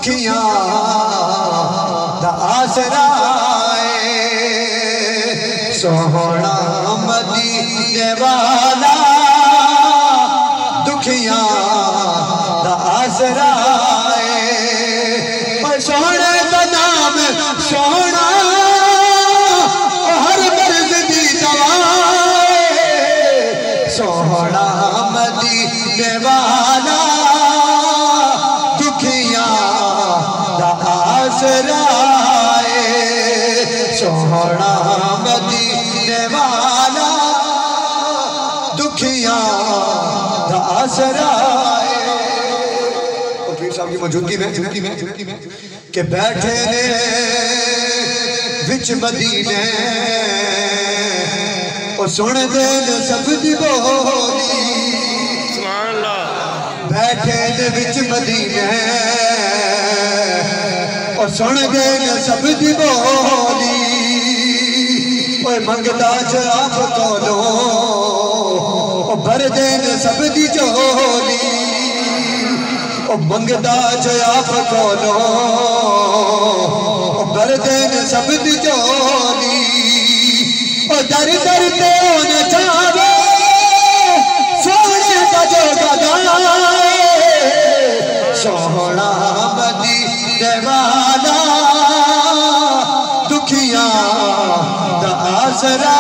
दुखियां दा आसरा सोहना मदीने वाला दुखियां दा आसरा सोहने का नाम सोहना हर मर्ज दी दवा सोहना मदीने वाला दुखियां दा आसरा सोहना मदीने वाला दुखियां दा आसरा। और पीर साहब की मौजूदगी में के बैठे ने विच मदीने और सुन दे सब दी बोली सुभान अल्लाह। बैठे ने विच मदीने और सुन दे सब दी बोली मंगता च आप कोलो भर देन सब दी झोली मंगता च आप कोलो भर देन सब दी झोली दर दर पे न जावे सोने का जो गदाए सोहना मदीने वाला दुखियां आसरा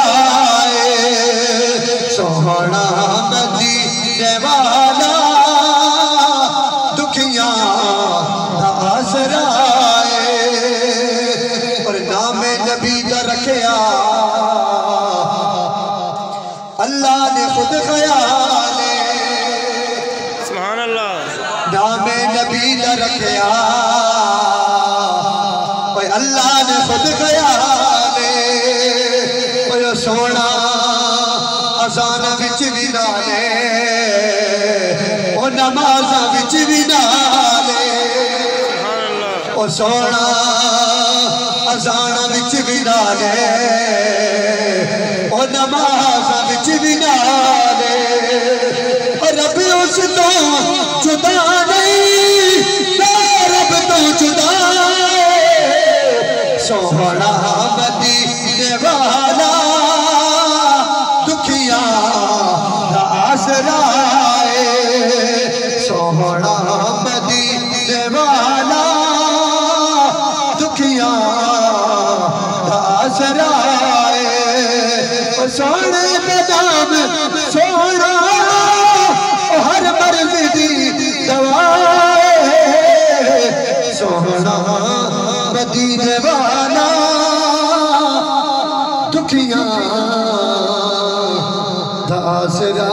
सोहना मदीने वाला दुखियां आसरा। और नाम नबी दा रखिया अल्लाह ने खुद ख्याल सुभान अल्लाह। नाम नबी दा रखिया अल्लाह ने खुद ख्याल सोना अजान विच भी नाले ओ नमाज़ा विच भी नाले ओ सोना अजान विच भी नाले ओ नमाज़ा विच भी नाले और रब उस तो जुदा नहीं रब तो जुदा सोहना मदीने वाला आसरा सोहना मदीने वाला दुखियां आसरा सोने का नाम सोना हर मर्ज दी दवा सोहना मदीने वाला दुखियां आसरा।